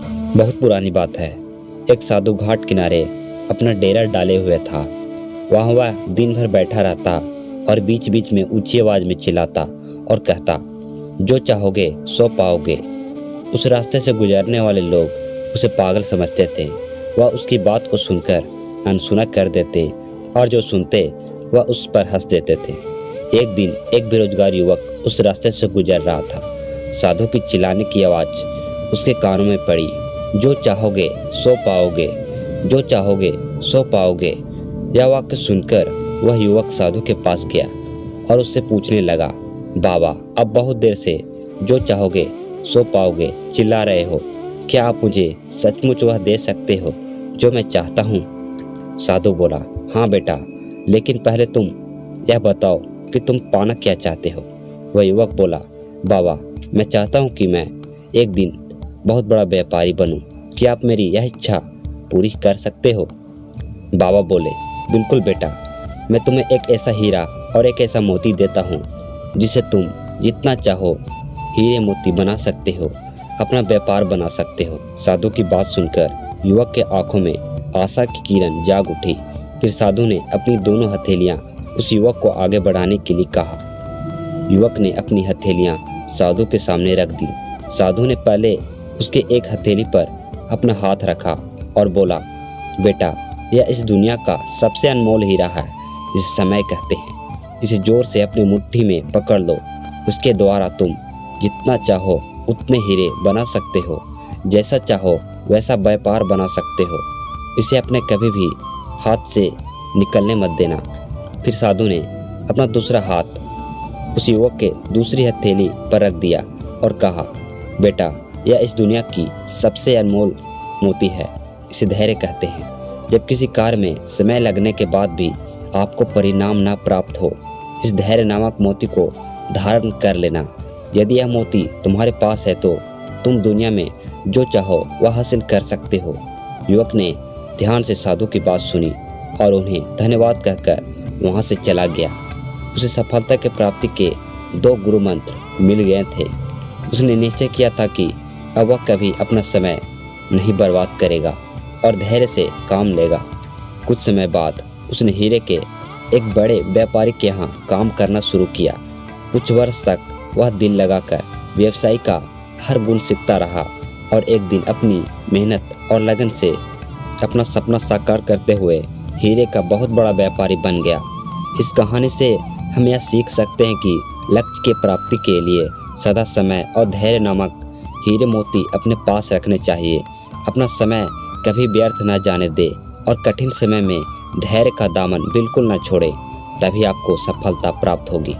बहुत पुरानी बात है। एक साधु घाट किनारे अपना डेरा डाले हुए था। वहाँ वह दिन भर बैठा रहता और बीच बीच में ऊंची आवाज में चिल्लाता और कहता, जो चाहोगे सो पाओगे। उस रास्ते से गुजरने वाले लोग उसे पागल समझते थे। वह उसकी बात को सुनकर अनसुना कर देते और जो सुनते वह उस पर हंस देते थे। एक दिन एक बेरोजगार युवक उस रास्ते से गुजर रहा था। साधु की चिल्लाने की आवाज़ उसके कानों में पड़ी, जो चाहोगे सो पाओगे, जो चाहोगे सो पाओगे। यह वाक्य सुनकर वह युवक साधु के पास गया और उससे पूछने लगा, बाबा अब बहुत देर से जो चाहोगे सो पाओगे चिल्ला रहे हो, क्या आप मुझे सचमुच वह दे सकते हो जो मैं चाहता हूँ? साधु बोला, हाँ बेटा, लेकिन पहले तुम यह बताओ कि तुम पाना क्या चाहते हो। वह युवक बोला, बाबा मैं चाहता हूँ कि मैं एक दिन बहुत बड़ा व्यापारी बनूं। क्या आप मेरी यह इच्छा पूरी कर सकते हो? बाबा बोले, बिल्कुल बेटा, मैं तुम्हें एक ऐसा हीरा और एक ऐसा मोती देता हूँ जिसे तुम जितना चाहो हीरे मोती बना सकते हो, अपना व्यापार बना सकते हो। साधु की बात सुनकर युवक के आंखों में आशा की किरण जाग उठी। फिर साधु ने अपनी दोनों हथेलियां उस युवक को आगे बढ़ाने के लिए कहा। युवक ने अपनी हथेलियां साधु के सामने रख दी। साधु ने पहले उसके एक हथेली पर अपना हाथ रखा और बोला, बेटा यह इस दुनिया का सबसे अनमोल हीरा है जिसे समय कहते हैं। इसे जोर से अपनी मुट्ठी में पकड़ लो। उसके द्वारा तुम जितना चाहो उतने हीरे बना सकते हो, जैसा चाहो वैसा व्यापार बना सकते हो। इसे अपने कभी भी हाथ से निकलने मत देना। फिर साधु ने अपना दूसरा हाथ उस युवक के दूसरी हथेली पर रख दिया और कहा, बेटा यह इस दुनिया की सबसे अनमोल मोती है, इसे धैर्य कहते हैं। जब किसी कार्य में समय लगने के बाद भी आपको परिणाम ना प्राप्त हो, इस धैर्य नामक मोती को धारण कर लेना। यदि यह मोती तुम्हारे पास है तो तुम दुनिया में जो चाहो वह हासिल कर सकते हो। युवक ने ध्यान से साधु की बात सुनी और उन्हें धन्यवाद कहकर वहाँ से चला गया। उसे सफलता की प्राप्ति के 2 गुरु मंत्र मिल गए थे। उसने निश्चय किया था कि अब वह कभी अपना समय नहीं बर्बाद करेगा और धैर्य से काम लेगा। कुछ समय बाद उसने हीरे के एक बड़े व्यापारी के यहाँ काम करना शुरू किया। कुछ वर्ष तक वह दिल लगाकर व्यवसाय का हर गुण सीखता रहा और एक दिन अपनी मेहनत और लगन से अपना सपना साकार करते हुए हीरे का बहुत बड़ा व्यापारी बन गया। इस कहानी से हम यह सीख सकते हैं कि लक्ष्य की प्राप्ति के लिए सदा समय और धैर्य नामक हीरे मोती अपने पास रखने चाहिए। अपना समय कभी व्यर्थ न जाने दे और कठिन समय में धैर्य का दामन बिल्कुल न छोड़े, तभी आपको सफलता प्राप्त होगी।